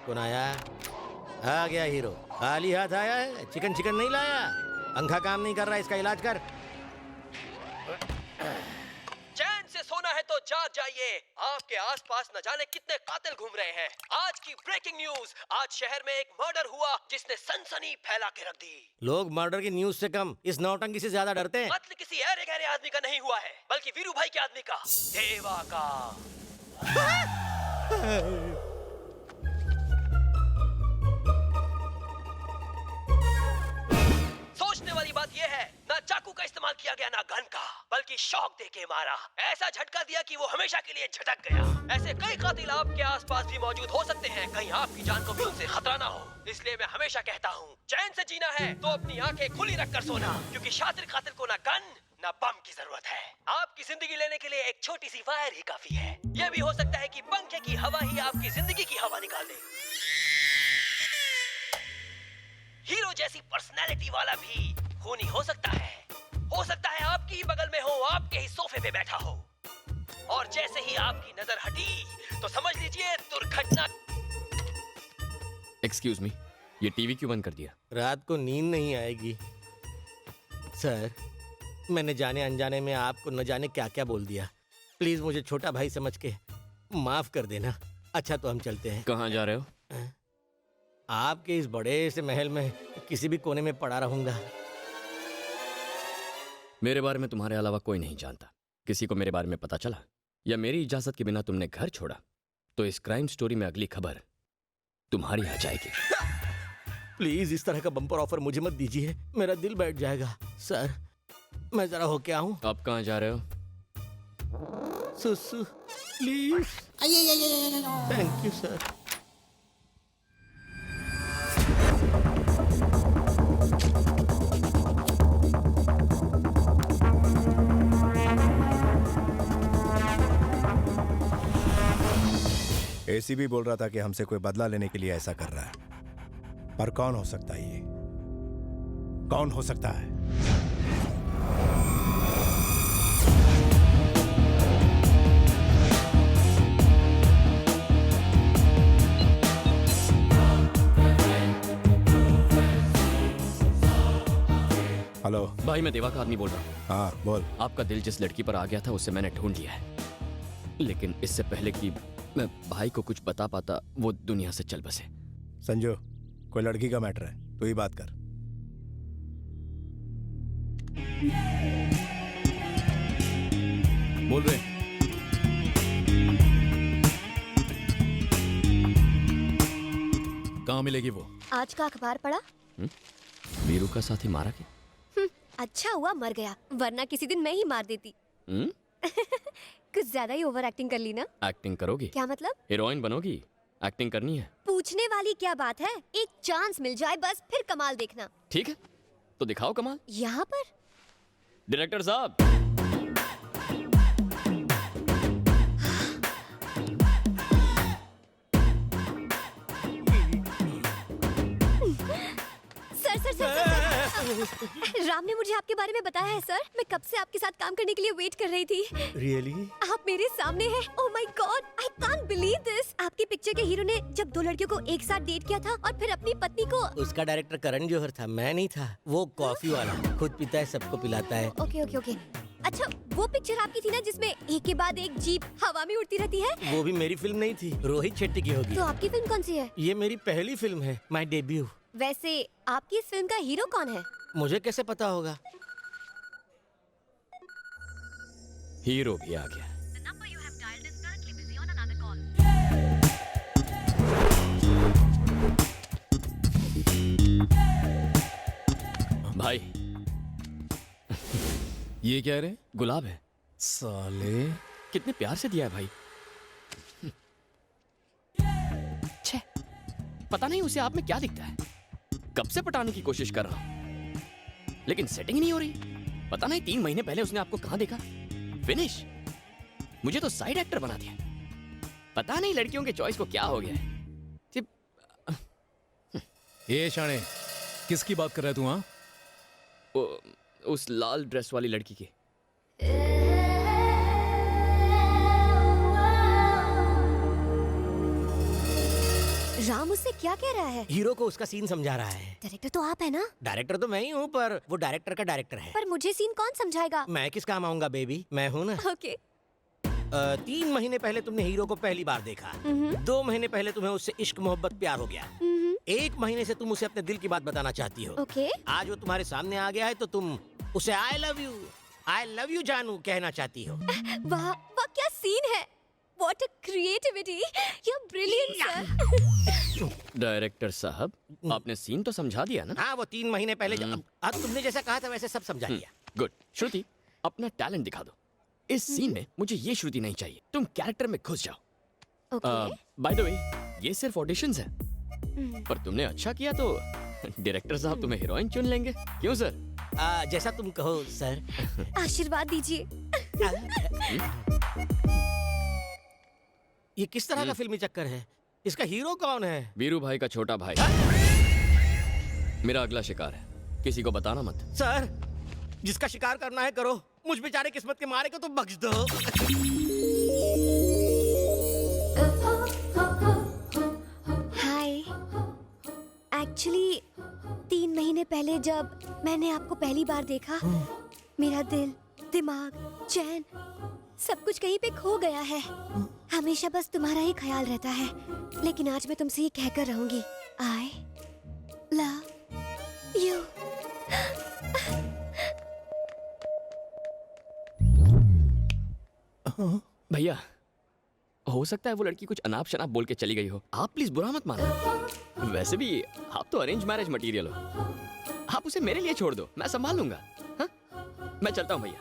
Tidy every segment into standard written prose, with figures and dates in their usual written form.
कौन आया? आ गया हीरो। खाली हाथ आया है? चिकन चिकन नहीं लाया? पंखा काम नहीं कर रहा, इसका इलाज कर। चैन से सोना है तो जाग जाइए, आपके आसपास न जाने कितने कातिल घूम रहे हैं। आज की ब्रेकिंग न्यूज, आज शहर में एक मर्डर हुआ जिसने सनसनी फैला के रख दी। लोग मर्डर की न्यूज से कम इस नौटंकी से ज्यादा डरते हैं। कत्ल किसी ऐरे गहरे आदमी का नहीं हुआ है, बल्कि वीरू भाई के आदमी का, देवा का। सोचने वाली बात यह है, ना चाकू का इस्तेमाल किया गया ना गन का, बल्कि शॉक देके मारा। ऐसा झटका दिया कि वो हमेशा के लिए झटक गया। ऐसे कई कातिल आपके आसपास भी मौजूद हो सकते हैं, कहीं आपकी जान को भी उनसे खतरा ना हो। इसलिए मैं हमेशा कहता हूँ, चैन से जीना है तो अपनी आंखें खुली रखकर सोना, क्योंकि शातिर कातिल को ना गन ना बम की जरूरत है। आपकी जिंदगी लेने के लिए एक छोटी सी वायर ही काफी है। यह भी हो सकता है कि पंखे की हवा ही आपकी जिंदगी की हवा निकाल दे। हीरो जैसी पर्सनैलिटी वाला भी खूनी हो सकता है। हो सकता है आपकी ही बगल में हो, आपके ही सोफे पे बैठा हो, और जैसे ही आपकी नजर हटी तो समझ लीजिए दुर्घटना। एक्सक्यूज मी, ये टीवी क्यों बंद कर दिया? रात को नींद नहीं आएगी। सर, मैंने जाने अनजाने में आपको न जाने क्या क्या बोल दिया। प्लीज मुझे छोटा भाई समझ के माफ कर देना। अच्छा तो हम चलते हैं। कहाँ जा रहे हो? आपके इस बड़े से महल में किसी भी कोने में पड़ा रहूंगा। मेरे बारे में तुम्हारे अलावा कोई नहीं जानता। किसी को मेरे बारे में पता चला या मेरी इजाजत के बिना तुमने घर छोड़ा तो इस क्राइम स्टोरी में अगली खबर तुम्हारी आ जाएगी। प्लीज इस तरह का बम्पर ऑफर मुझे मत दीजिए, मेरा दिल बैठ जाएगा। सर, मैं जरा होके आऊं। आप कहाँ जा रहे हो? सुसु please. Thank you sir. ACB बोल रहा था कि हमसे कोई बदला लेने के लिए ऐसा कर रहा है, पर कौन हो सकता है ये? कौन हो सकता है? हेलो भाई, मैं देवा का आदमी बोल रहा हूँ। हाँ बोल। आपका दिल जिस लड़की पर आ गया था उसे मैंने ढूंढ लिया है, लेकिन इससे पहले कि मैं भाई को कुछ बता पाता वो दुनिया से चल बसे। संजू, कोई लड़की का मैटर है, तू ही बात कर। बोल रहे। कहाँ मिलेगी वो? आज का अखबार पढ़ा? वीरू का साथी मारा क्या? अच्छा हुआ मर गया, वरना किसी दिन मैं ही मार देती। कुछ ज्यादा ही ओवर एक्टिंग कर ली ना? एक्टिंग करोगी? क्या मतलब? हीरोइन बनोगी? एक्टिंग करनी है? पूछने वाली क्या बात है, एक चांस मिल जाए बस, फिर कमाल देखना। ठीक है, तो दिखाओ कमाल। यहाँ पर डायरेक्टर साहब। सर, राम ने मुझे आपके बारे में बताया है सर। मैं कब से आपके साथ काम करने के लिए वेट कर रही थी। रियली? आप मेरे सामने हैं। Oh my God, I can't believe this. आपकी पिक्चर के हीरो ने जब दो लड़कियों को एक साथ डेट किया था और फिर अपनी पत्नी को। उसका डायरेक्टर करण जौहर था, मैं नहीं था। वो कॉफी वाला, खुद पीता है, सबको पिलाता है। Okay okay okay. अच्छा, वो पिक्चर आपकी थी ना जिसमें एक के बाद एक जीप हवा में उड़ती रहती है? वो भी मेरी फिल्म नहीं थी, रोहित शेट्टी की होगी। तो आपकी फिल्म कौन सी है? ये मेरी पहली फिल्म है, माय डेब्यू। वैसे आपकी इस फिल्म का हीरो कौन है? मुझे कैसे पता होगा? हीरो भी आ गया। भाई, ये क्या रे? गुलाब है। साले कितने प्यार से दिया है भाई। छे, पता नहीं उसे आप में क्या दिखता है। कब से पटाने की कोशिश कर रहा हूं, लेकिन सेटिंग ही नहीं हो रही। पता नहीं 3 महीने पहले उसने आपको कहां देखा। फिनिश। मुझे तो साइड एक्टर बना दिया। पता नहीं लड़कियों के चॉइस को क्या हो गया है। ये शाणे, किसकी बात कर रहा है तू? हाँ, उस लाल ड्रेस वाली लड़की की। राम उससे क्या कह रहा है? हीरो को उसका सीन समझा रहा है। डायरेक्टर तो आप है ना? डायरेक्टर तो मैं ही हूँ, पर वो डायरेक्टर का डायरेक्टर है। पर मुझे सीन कौन समझाएगा? मैं किस काम आऊंगा बेबी, मैं हूँ ना। ओके। 3 महीने पहले तुमने हीरो को पहली बार देखा। 2 महीने पहले तुम्हें उससे इश्क मोहब्बत प्यार हो गया। 1 महीने से तुम उसे अपने दिल की बात बताना चाहती हो। ओके। आज वो तुम्हारे सामने आ गया है तो तुम उसे आई लव यू जानू कहना चाहती हो। वाह वाह, क्या सीन है! What a creativity! You're brilliant, sir. Director साहब, आपने सीन तो समझा दिया ना? हाँ, वो 3 महीने पहले अब तुमने जैसा कहा था वैसे सब समझा दिया। गुड। श्रुति, अपना टैलेंट दिखा दो। इस सीन में मुझे ये श्रुति नहीं चाहिए, तुम कैरेक्टर में घुस जाओ। Okay. बाय द वे, ये सिर्फ ऑडिशंस है, पर तुमने अच्छा किया तो डायरेक्टर साहब तुम्हें हीरोइन चुन लेंगे। क्यों सर? जैसा तुम कहो सर। आशीर्वाद दीजिए। ये किस तरह का फिल्मी चक्कर है? इसका हीरो कौन है? वीरू भाई का छोटा भाई। मेरा अगला शिकार है, किसी को बताना मत। सर, जिसका शिकार करना है करो, मुझ बेचारे किस्मत के मारे को तो बख्श दो। हाय। एक्चुअली 3 महीने पहले जब मैंने आपको पहली बार देखा, मेरा दिल, दिमाग, चैन सब कुछ कहीं पे खो गया है। हमेशा बस तुम्हारा ही ख्याल रहता है, लेकिन आज मैं तुमसे ये कहकर रहूंगी, आई लव यू। भैया, हो सकता है वो लड़की कुछ अनाप शनाप बोल के चली गई हो, आप प्लीज बुरा मत मानो। वैसे भी आप तो अरेंज मैरिज मटेरियल हो, आप उसे मेरे लिए छोड़ दो, मैं संभाल लूंगा। हाँ? मैं चलता हूँ भैया।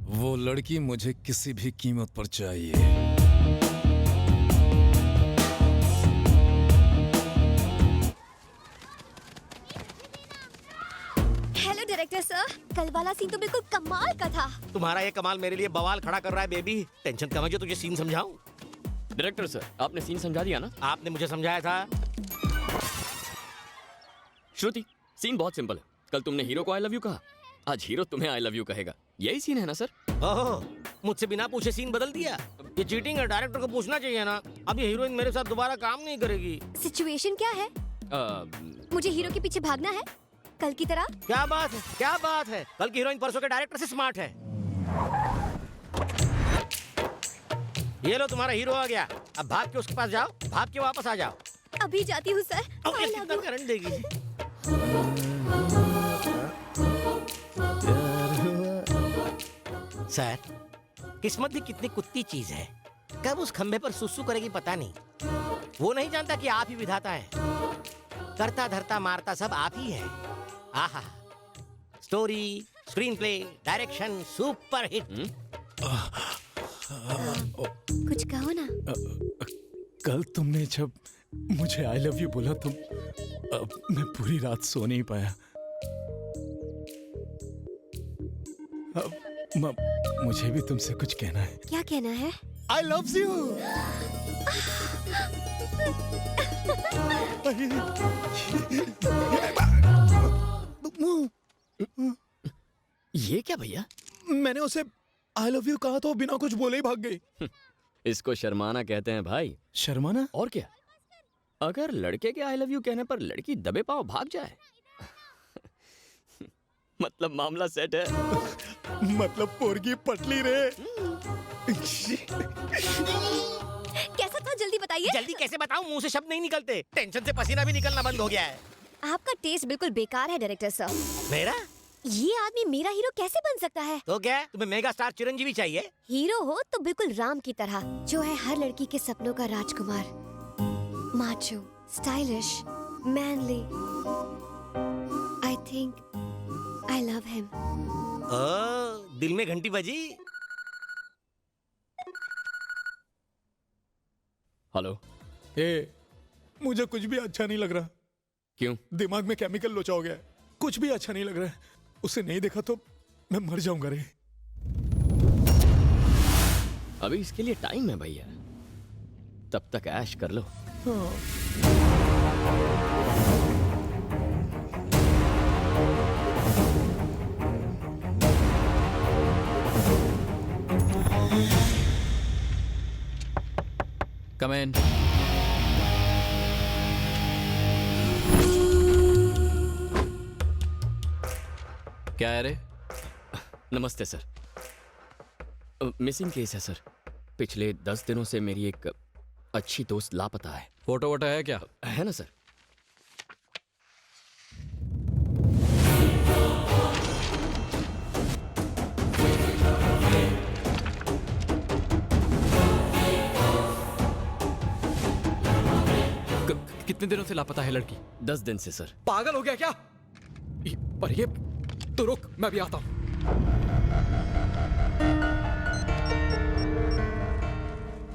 वो लड़की मुझे किसी भी कीमत पर चाहिए। हेलो डायरेक्टर सर, कल वाला सीन तो बिल्कुल कमाल का था। तुम्हारा ये कमाल मेरे लिए बवाल खड़ा कर रहा है बेबी। टेंशन कम है जो तुझे सीन समझाऊं। डायरेक्टर सर, आपने सीन समझा दिया ना? आपने मुझे समझाया था। श्रुति, सीन बहुत सिंपल है। कल तुमने हीरो को आई लव यू कहा, आज हीरो तुम्हें आई लव यू कहेगा। यही सीन है ना सर? ओह, मुझसे बिना पूछे सीन बदल दिया। ये चीटिंग है, डायरेक्टर को पूछना चाहिए ना। अब ये हीरोइन मेरे साथ दोबारा काम नहीं करेगी। सिचुएशन क्या है? मुझे हीरो के पीछे भागना है कल की तरह? क्या बात है, क्या बात है। कल की हीरोइन परसों के डायरेक्टर से स्मार्ट है। ये लो, तुम्हारा हीरो आ गया। अब भाग के उसके पास जाओ, भाग के वापस आ जाओ। अभी जाती हूँ सर। अब ये I love कितना you. करंट देगी? सर, किस्मत भी कितनी कुत्ती चीज है। कब उस खंबे पर सुसु करेगी पता नहीं। वो नहीं जानता कि आप ही विधाता है। करता धरता मारता सब आप ही है। आहा, story, screen play, direction super hit. कुछ कहो ना। कल तुमने जब मुझे आई लव यू बोला तो मैं पूरी रात सो नहीं पाया। मुझे भी तुमसे कुछ कहना है। क्या कहना है? I love you. ये क्या भैया? मैंने उसे आई लव यू कहा तो बिना कुछ बोले ही भाग गई। इसको शर्माना कहते हैं भाई। शर्माना? और क्या, अगर लड़के के आई लव यू कहने पर लड़की दबे पांव भाग जाए मतलब मामला सेट है। मतलब पोरगी पटली रे। कैसा था, जल्दी बताइए। जल्दी कैसे बताऊं, मुंह से शब्द नहीं निकलते। टेंशन से पसीना भी निकलना बंद हो गया है। आपका टेस्ट बिल्कुल बेकार है डायरेक्टर साहब। मेरा? ये आदमी मेरा हीरो कैसे बन सकता है? तो क्या तुम्हें मेगा स्टार चिरंजीवी चाहिए? हीरो हो तो बिल्कुल राम की तरह, जो है हर लड़की के सपनों का राजकुमार। Macho, stylish, manly. I think I love him. Oh, दिल में घंटी बजी। हेलो। ए, मुझे कुछ भी अच्छा नहीं लग रहा। क्यों? दिमाग में केमिकल लोचा हो गया है। कुछ भी अच्छा नहीं लग रहा है। उसे नहीं देखा तो मैं मर जाऊंगा रे। अभी इसके लिए टाइम है भैया, तब तक ऐश कर लो। कम इन। क्या है रे? नमस्ते सर। मिसिंग केस है सर। पिछले 10 दिनों से मेरी एक अच्छी दोस्त लापता है। फोटो वोटो है क्या? है ना सर? कितने दिनों से लापता है लड़की? 10 दिन से सर। पागल हो गया क्या? पर ये तो रुक, मैं भी आता हूं।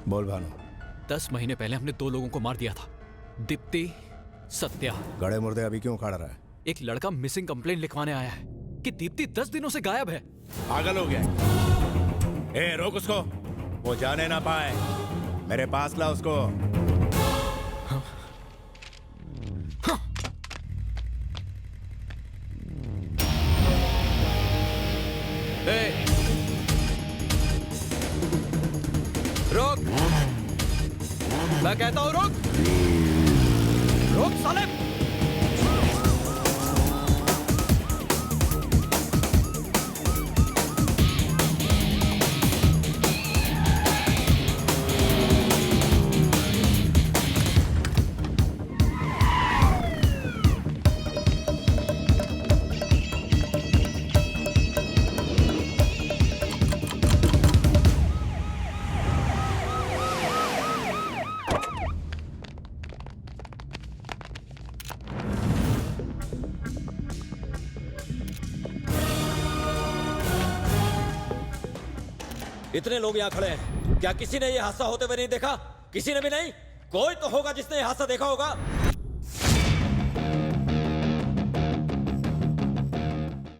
बोल भानु। 10 महीने पहले हमने 2 लोगों को मार दिया था, दीप्ति, सत्या। गड़े मुर्दे अभी क्यों उखाड़ रहा है? एक लड़का मिसिंग कंप्लेंट लिखवाने आया है कि दीप्ति 10 दिनों से गायब है। पागल हो गया? ए, रोक उसको, वो जाने ना पाए। मेरे पास ला उसको। रुक, मैं कहता हूं रुक, रुक साले। इतने लोग यहाँ खड़े हैं, क्या किसी ने ये हादसा होते हुए नहीं देखा? किसी ने भी नहीं? कोई तो होगा जिसने ये हादसा देखा होगा।